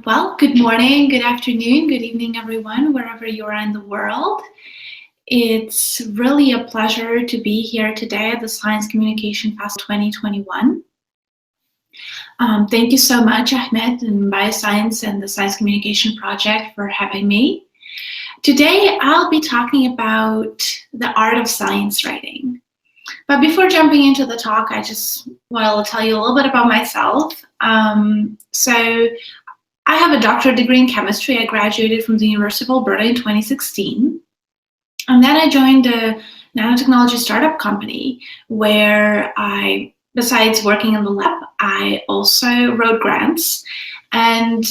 Well, good morning, good afternoon, good evening, everyone, wherever you are in the world. It's really a pleasure to be here today at the Science Communication Festival 2021. Thank you so much, Ahmed and Bioscience and the Science Communication Project for having me. Today, I'll be talking about the art of science writing. But before jumping into the talk, I just want to tell you a little bit about myself. So I have a doctorate degree in chemistry. I graduated from the University of Alberta in 2016. And then I joined a nanotechnology startup company where I, besides working in the lab, I also wrote grants. And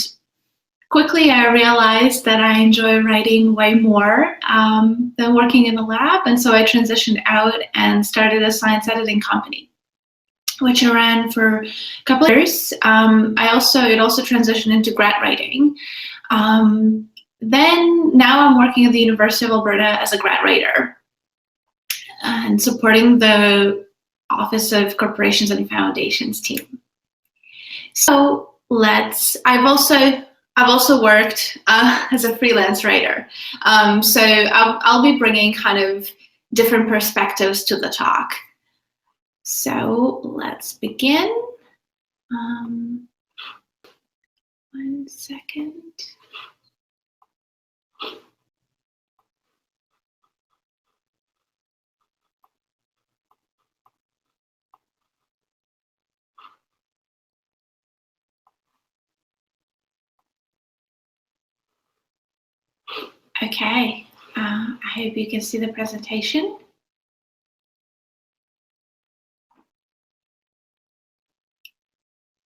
quickly I realized that I enjoy writing way more than working in the lab. And so I transitioned out and started a science editing company, which I ran for a couple of years. It also transitioned into grant writing. Then now I'm working at the University of Alberta as a grant writer and supporting the Office of Corporations and Foundations team. So I've also worked as a freelance writer. So I'll be bringing kind of different perspectives to the talk. So let's begin. 1 second. Okay, I hope you can see the presentation.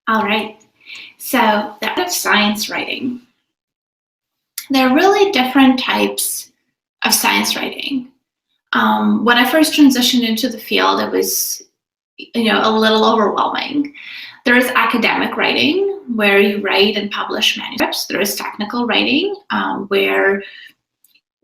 All right, so the art of science writing. There are really different types of science writing. When I first transitioned into the field, it was, a little overwhelming. There is academic writing, where you write and publish manuscripts. There is technical writing, where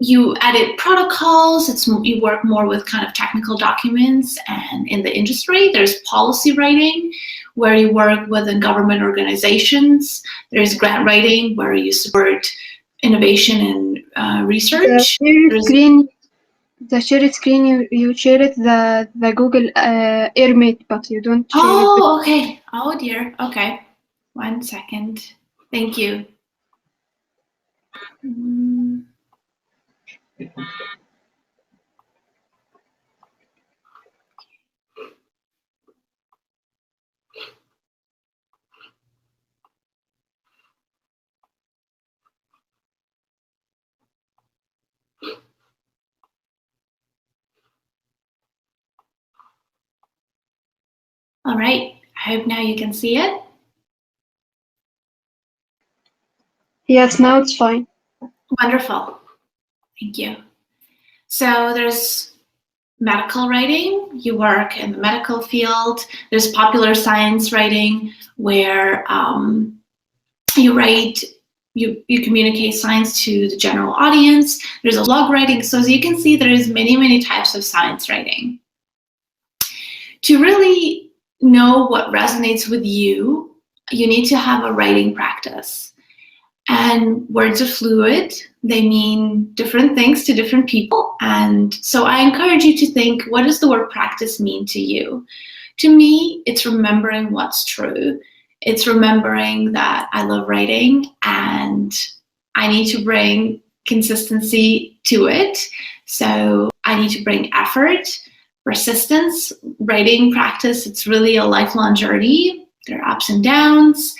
you edit protocols. You work more with kind of technical documents. And in the industry, there's policy writing, where you work within government organizations. There's grant writing, where you support innovation and research. The shared screen, you share it the Google AirMate, but you don't share it. Oh, okay. Oh dear. Okay. 1 second. Thank you. All right. I hope now you can see it. Yes, now it's fine. Wonderful. Thank you. So there's medical writing. You work in the medical field. There's popular science writing, where you write, you communicate science to the general audience. There's a blog writing. So as you can see, there is many types of science writing. To really know what resonates with you, you need to have a writing practice. And words are fluid. They mean different things to different people. And so I encourage you to think, what does the word practice mean to you? To me, it's remembering what's true. It's remembering that I love writing and I need to bring consistency to it. So I need to bring effort, persistence. Writing practice, it's really a lifelong journey. There are ups and downs.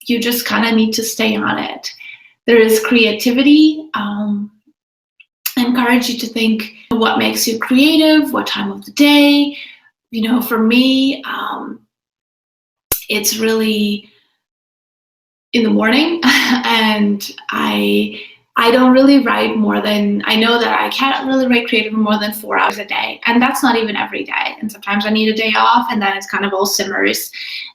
You just kind of need to stay on it. There is creativity. I encourage you to think what makes you creative, what time of the day. For me, it's really in the morning, and I don't really write more than, I know that I can't really write creative more than 4 hours a day, and that's not even every day. And sometimes I need a day off, and then it's kind of all simmers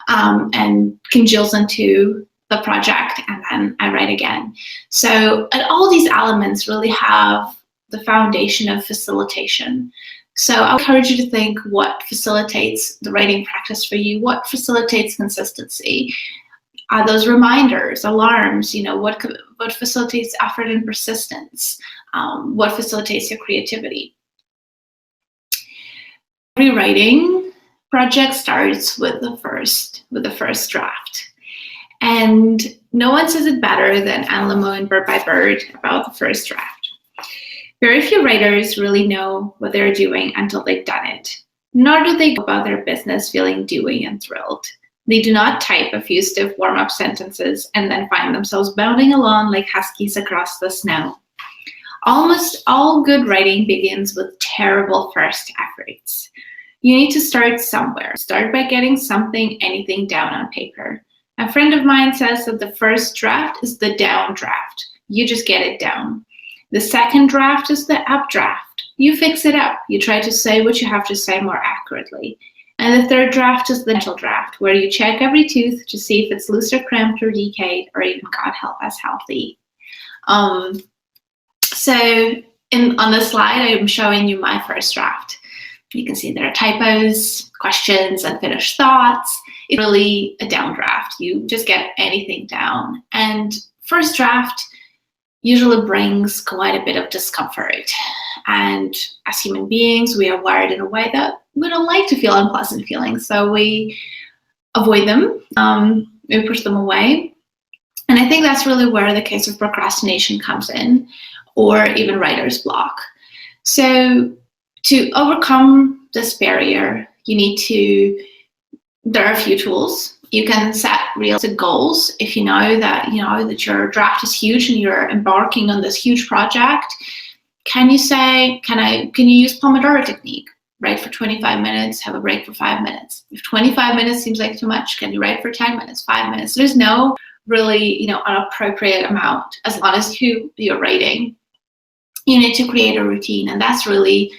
and congeals into the project, and then I write again. So, and all these elements really have the foundation of facilitation. So I encourage you to think what facilitates the writing practice for you, what facilitates consistency. Are those reminders, alarms, what facilitates effort and persistence? What facilitates your creativity? Every writing project starts with the first draft. And no one says it better than Anne Lamott in Bird by Bird about the first draft. Very few writers really know what they're doing until they've done it, nor do they go about their business feeling dewy and thrilled. They do not type a few stiff warm-up sentences and then find themselves bounding along like huskies across the snow. Almost all good writing begins with terrible first efforts. You need to start somewhere. Start by getting anything down on paper. A friend of mine says that the first draft is the down draft. You just get it down. The second draft is the up draft. You fix it up. You try to say what you have to say more accurately. And the third draft is the dental draft, where you check every tooth to see if it's loose or cramped or decayed, or even, God help us, healthy. So on this slide, I'm showing you my first draft. You can see there are typos, questions, unfinished thoughts. It's really a down draft. You just get anything down. And first draft usually brings quite a bit of discomfort. And as human beings, we are wired in a way that we don't like to feel unpleasant feelings. So we avoid them, we push them away. And I think that's really where the case of procrastination comes in, or even writer's block. So to overcome this barrier, there are a few tools. You can set realistic goals. If you know that your draft is huge and you're embarking on this huge project, can you say, can you use Pomodoro technique? Write for 25 minutes, have a break for 5 minutes. If 25 minutes seems like too much, can you write for 10 minutes, 5 minutes? There's no really, an appropriate amount as long as you're writing. You need to create a routine, and that's really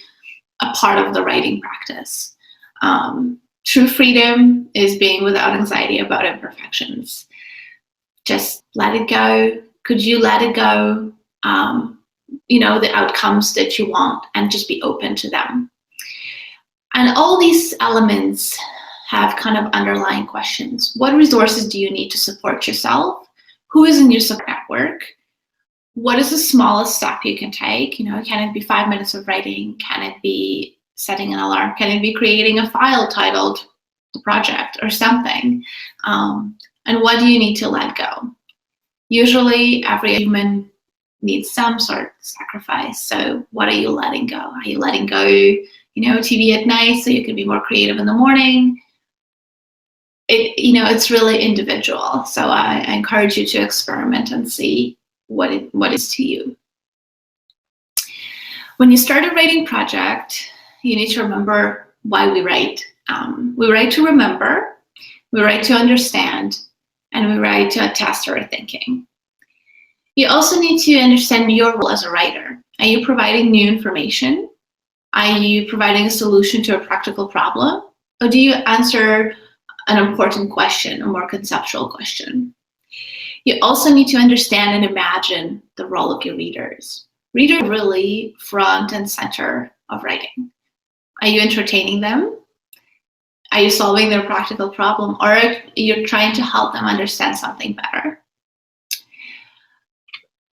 a part of the writing practice. True freedom is being without anxiety about imperfections. Just let it go. Could you let it go? The outcomes that you want, and just be open to them. And all these elements have kind of underlying questions. What resources do you need to support yourself? Who is in your support network? What is the smallest step you can take? Can it be 5 minutes of writing? Can it be setting an alarm? Can it be creating a file titled the project or something? And what do you need to let go? Usually every human needs some sort of sacrifice. So what are you letting go? Are you letting go, TV at night so you can be more creative in the morning? It's really individual. So I encourage you to experiment and see what is to you. When you start a writing project, you need to remember why we write. We write to remember, we write to understand, and we write to test our thinking. You also need to understand your role as a writer. Are you providing new information? Are you providing a solution to a practical problem? Or do you answer an important question, a more conceptual question? You also need to understand and imagine the role of your readers. Readers are really front and center of writing. Are you entertaining them? Are you solving their practical problem? Or are you trying to help them understand something better?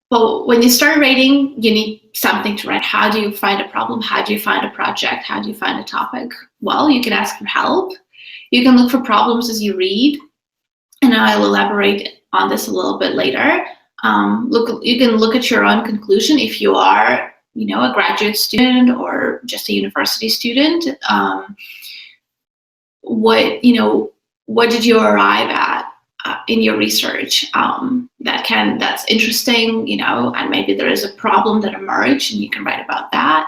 But when you start writing, you need something to write. How do you find a problem? How do you find a project? How do you find a topic? Well, you can ask for help. You can look for problems as you read. And I'll elaborate on this a little bit later. You can look at your own conclusion if you are, a graduate student or just a university student. What did you arrive at in your research that's interesting, and maybe there is a problem that emerged and you can write about that.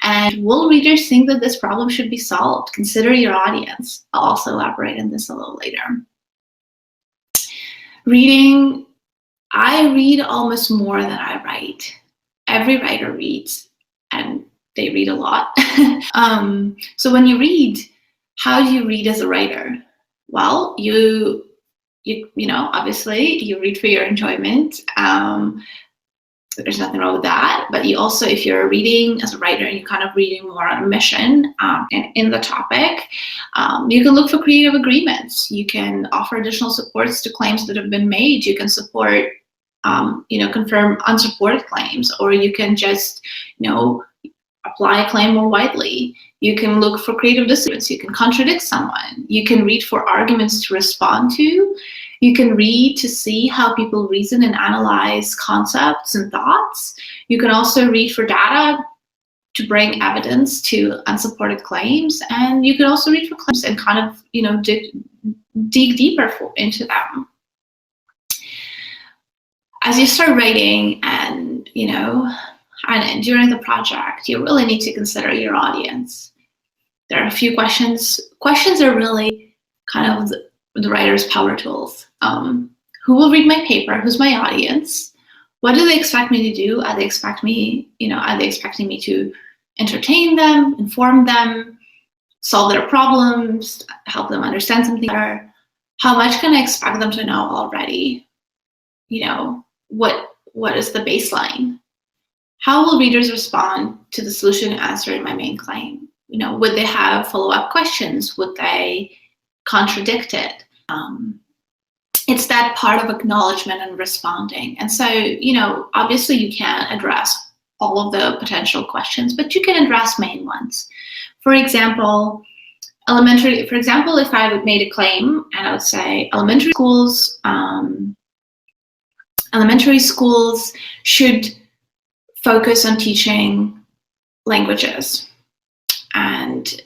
And will readers think that this problem should be solved? Consider your audience. I'll also elaborate on this a little later. Reading, I read almost more than I write. Every writer reads, and they read a lot. So when you read, how do you read as a writer? Well, you obviously you read for your enjoyment. So there's nothing wrong with that. But you also, if you're reading as a writer and you're kind of reading more on a mission and in the topic, you can look for creative agreements. You can offer additional supports to claims that have been made. You can support, confirm unsupported claims, or you can just, apply a claim more widely. You can look for creative disagreements. You can contradict someone. You can read for arguments to respond to. You can read to see how people reason and analyze concepts and thoughts. You can also read for data to bring evidence to unsupported claims. And you can also read for claims and kind of, dig deeper into them. As you start writing and, and during the project, you really need to consider your audience. There are a few questions. Questions are really kind of the writer's power tools. Who will read my paper? Who's my audience? What do they expect me to do? Are they expecting me to entertain them, inform them, solve their problems, help them understand something better? How much can I expect them to know already? What is the baseline? How will readers respond to the solution answering my main claim? Would they have follow-up questions? Would they contradict it? It's that part of acknowledgement and responding. And so, obviously you can't address all of the potential questions, but you can address main ones. For example, if I would made a claim and I would say elementary schools should focus on teaching languages. And,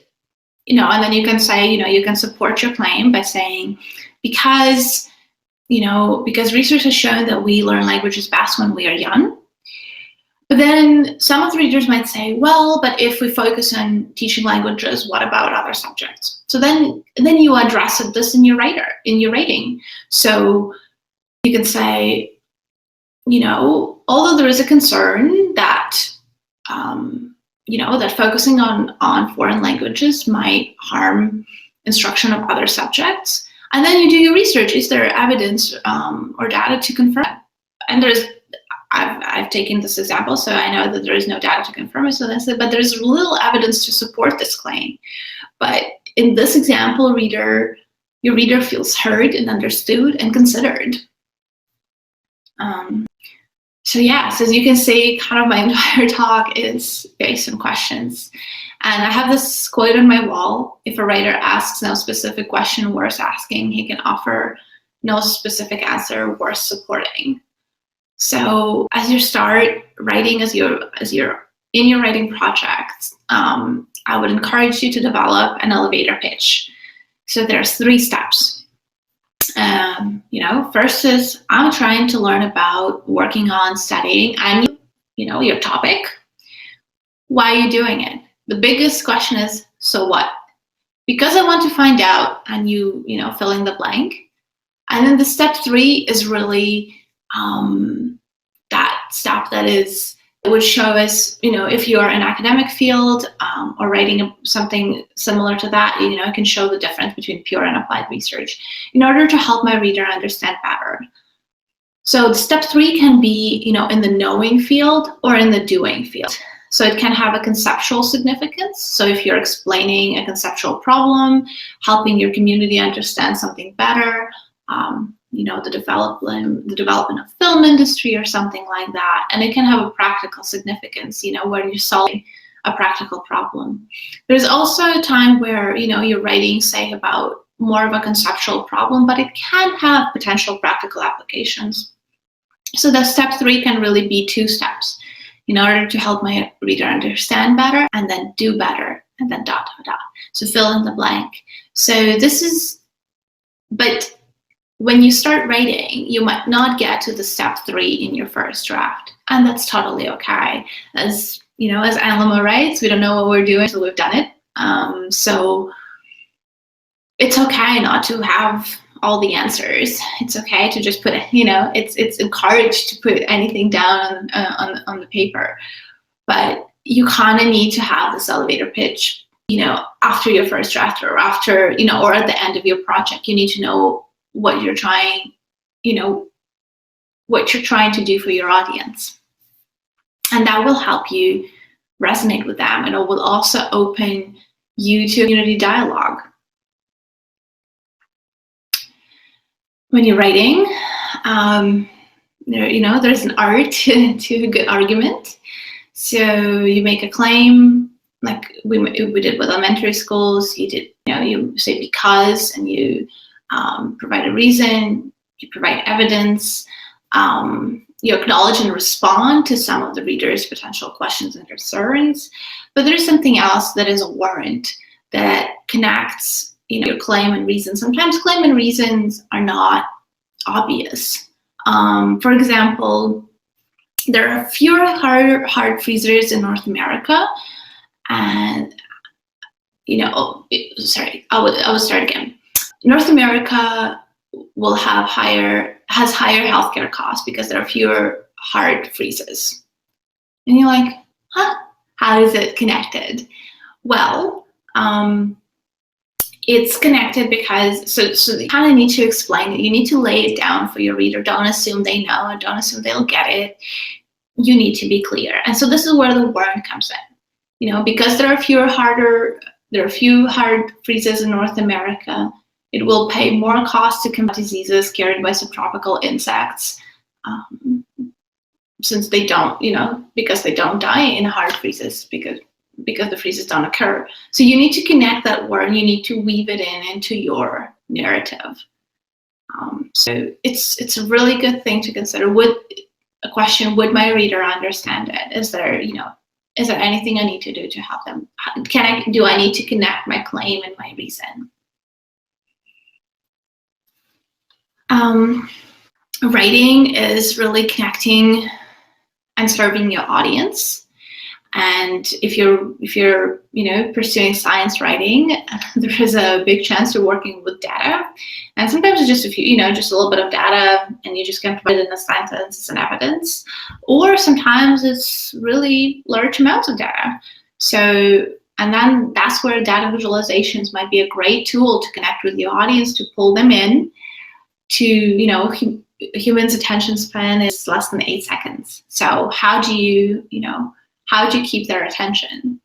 and then you can say, you can support your claim by saying, because research has shown that we learn languages best when we are young. But then some of the readers might say, well, but if we focus on teaching languages, what about other subjects? So then you address this in your writing. So you can say, although there is a concern that, that focusing on foreign languages might harm instruction of other subjects, and then you do your research. Is there evidence or data to confirm? And I've taken this example, so I know that there is no data to confirm it. So that's it. But there's little evidence to support this claim. But in this example, your reader feels heard and understood and considered. So as you can see, kind of my entire talk is based on questions. And I have this quote on my wall: if a writer asks no specific question worth asking, he can offer no specific answer worth supporting. So as you start writing, as you're in your writing project, I would encourage you to develop an elevator pitch. So there's 3 steps. First is, I'm trying to learn about working on studying and your topic. Why are you doing it? The biggest question is, so what? Because I want to find out, and you fill in the blank. And then the step 3 is really that step that would show us, if you're an academic field or writing something similar to that, it can show the difference between pure and applied research in order to help my reader understand better. So step 3 can be, in the knowing field or in the doing field. So it can have a conceptual significance. So if you're explaining a conceptual problem, helping your community understand something better, the development of film industry or something like that. And it can have a practical significance, where you're solving a practical problem. There's also a time where, you're writing, say, about more of a conceptual problem, but it can have potential practical applications. So the step 3 can really be 2 steps in order to help my reader understand better and then do better, and then ... So fill in the blank. So but when you start writing, you might not get to the step 3 in your first draft, and that's totally okay. As Alma writes, we don't know what we're doing until we've done it. So it's okay not to have all the answers. It's okay to just put, it's encouraged to put anything down on the paper, but you kind of need to have this elevator pitch, after your first draft or after, or at the end of your project. You need to know what you're trying to do for your audience. And that will help you resonate with them, and it will also open you to community dialogue. When you're writing, there's an art to a good argument. So you make a claim, like we did with elementary schools. You say because, and you provide a reason, you provide evidence, you acknowledge and respond to some of the reader's potential questions and concerns. But there's something else that is a warrant that connects your claim and reason. Sometimes claim and reasons are not obvious. For example, there are fewer hard freezers in North America, and I will start again. North America has higher healthcare costs because there are fewer hard freezes. And you're like, huh? How is it connected? Well, it's connected because, so you kind of need to explain it. You need to lay it down for your reader. Don't assume they know, and don't assume they'll get it. You need to be clear. And so this is where the warrant comes in. Because there are few hard freezes in North America, it will pay more cost to combat diseases carried by subtropical insects, since they don't, because they don't die in hard freezes, because the freezes don't occur. So you need to connect that word, you need to weave it into your narrative. So it's a really good thing to consider. Would my reader understand it? Is there anything I need to do to help them? Do I need to connect my claim and my reason? Writing is really connecting and serving your audience. And if you're pursuing science writing, there is a big chance you're working with data. And sometimes it's just just a little bit of data, and you just can provide it in a sentence and evidence. Or sometimes it's really large amounts of data. So, and then that's where data visualizations might be a great tool to connect with your audience, to pull them in. Humans' attention span is less than 8 seconds. So how do you keep their attention?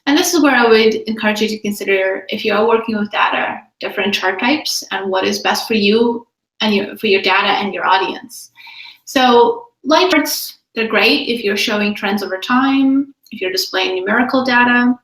And this is where I would encourage you to consider, if you are working with data, different chart types and what is best for you and for your data and your audience. So line charts, they're great if you're showing trends over time, if you're displaying numerical data.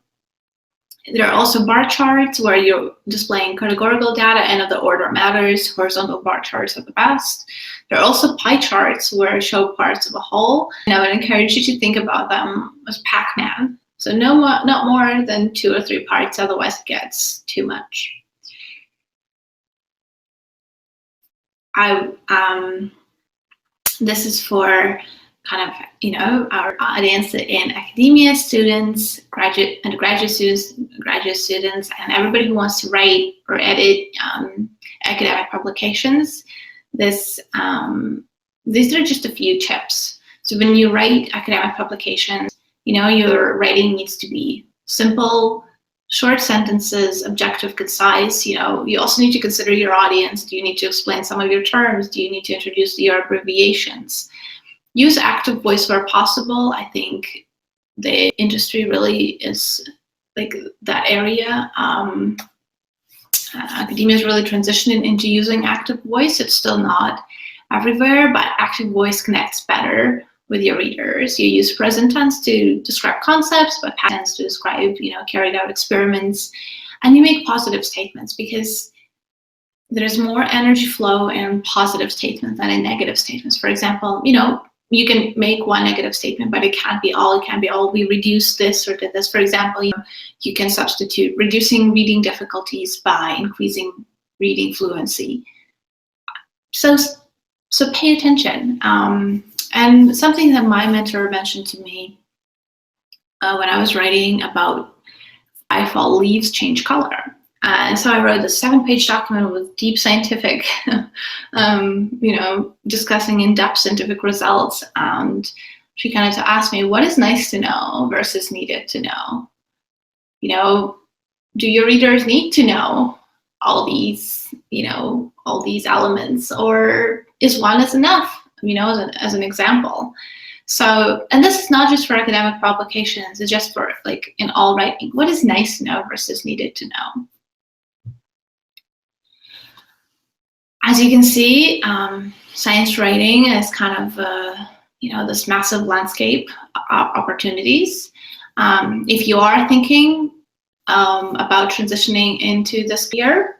There are also bar charts where you're displaying categorical data and of the order matters. Horizontal bar charts are the best. There are also pie charts where show parts of a whole. And I would encourage you to think about them as Pac-Man. So not more than 2 or 3 parts, otherwise it gets too much. This is for kind of, our audience in academia, students, undergraduate students, graduate students, and everybody who wants to write or edit academic publications. These are just a few tips. So when you write academic publications, your writing needs to be simple, short sentences, objective, concise. You also need to consider your audience. Do you need to explain some of your terms? Do you need to introduce your abbreviations? Use active voice where possible. I think the industry really is like that area. Academia is really transitioning into using active voice. It's still not everywhere, but active voice connects better with your readers. You use present tense to describe concepts, but past tense to describe, carried out experiments, and you make positive statements, because there's more energy flow in positive statements than in negative statements. For example, you can make one negative statement, but it can't be all. It can't be all. We reduced this or did this. For example, you can substitute reducing reading difficulties by increasing reading fluency. So pay attention. And something that my mentor mentioned to me when I was writing about I fall leaves change color. And so I wrote a 7-page document with deep scientific, discussing in-depth scientific results. And she kind of asked me, what is nice to know versus needed to know? Do your readers need to know all these, elements, or is one is enough, as an example? So, and this is not just for academic publications, it's just for like in all writing. What is nice to know versus needed to know? As you can see, science writing is kind of, this massive landscape of opportunities. If you are thinking about transitioning into this sphere,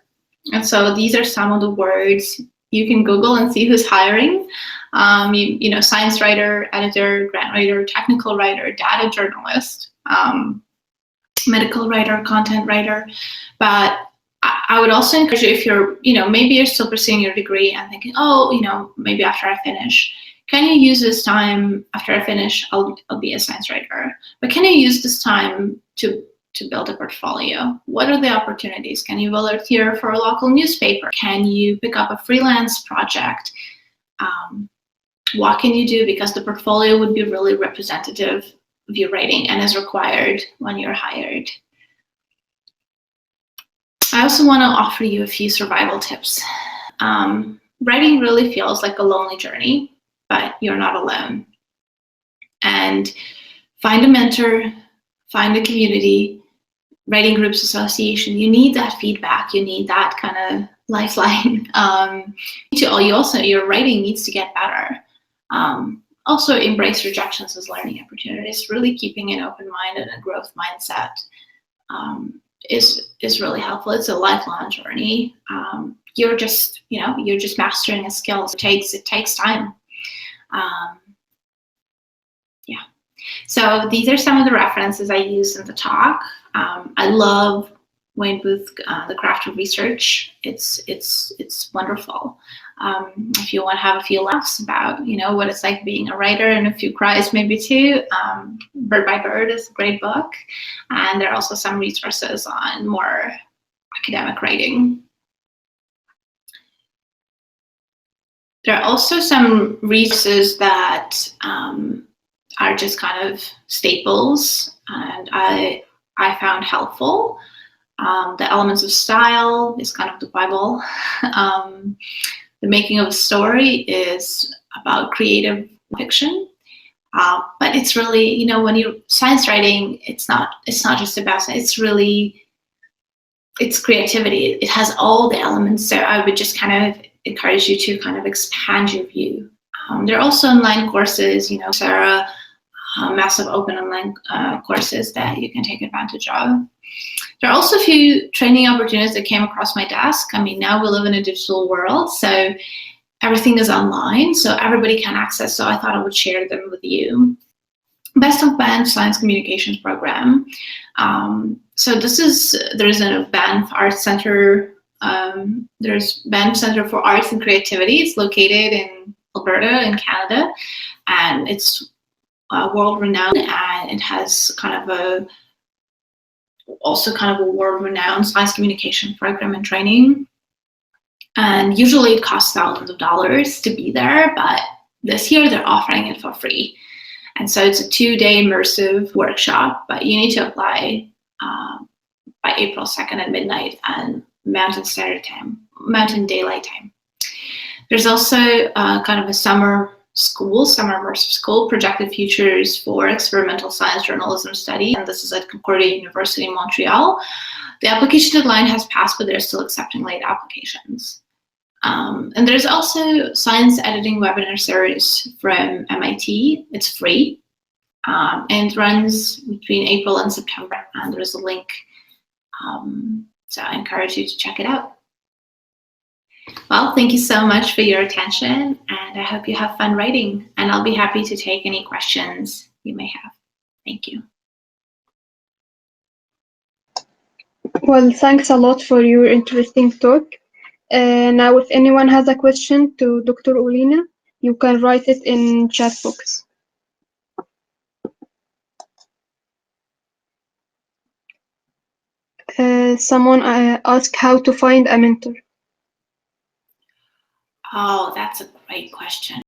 and so these are some of the words you can Google and see who's hiring. Science writer, editor, grant writer, technical writer, data journalist, medical writer, content writer. But I would also encourage you, if you're, maybe you're still pursuing your degree and thinking, oh, maybe after I finish, can you use this time after I finish, I'll be a science writer. But can you use this time to build a portfolio? What are the opportunities? Can you volunteer for a local newspaper? Can you pick up a freelance project? What can you do? Because the portfolio would be really representative of your writing and is required when you're hired. I also want to offer you a few survival tips. Writing really feels like a lonely journey, but you're not alone. And find a mentor, find a community, writing groups association. You need that feedback. You need that kind of lifeline. Your writing needs to get better. Also embrace rejections as learning opportunities. Really keeping an open mind and a growth mindset is really helpful. It's a lifelong journey. You're just mastering a skill. It takes time. So these are some of the references I use in the talk. I love Wayne Booth, The Craft of Research. It's wonderful. If you want to have a few laughs about, what it's like being a writer and a few cries maybe too, Bird by Bird is a great book. And there are also some resources on more academic writing. There are also some resources that are just kind of staples, and I found helpful. The Elements of Style is kind of the Bible. The Making of a Story is about creative fiction. But it's really, when you're science writing, it's not just about science, it's creativity. It has all the elements. So I would just kind of encourage you to kind of expand your view. There are also online courses, Sarah, massive open online courses that you can take advantage of. There are also a few training opportunities that came across my desk. I mean, now we live in a digital world, so everything is online, so everybody can access. So I thought I would share them with you. Best of Banff Science Communications Program. So there's a Banff Arts Center. There's Banff Center for Arts and Creativity. It's located in Alberta in Canada, and it's world-renowned, and it has also kind of a world-renowned science communication program and training. And usually it costs thousands of dollars to be there, but this year they're offering it for free. And so it's a 2-day immersive workshop, but you need to apply by April 2nd at midnight and Mountain Daylight Time. There's also kind of a summer immersive school, Projected Futures for Experimental Science Journalism Study, and this is at Concordia University in Montreal. The application deadline has passed, but they're still accepting late applications. And there's also science editing webinar series from MIT. It's free, and runs between April and September, and there's a link. So I encourage you to check it out. Well, thank you so much for your attention, and I hope you have fun writing, and I'll be happy to take any questions you may have. Thank you. Well, thanks a lot for your interesting talk. Now, if anyone has a question to Dr. Olena, you can write it in chat box. Someone asked how to find a mentor. Oh, that's a great question.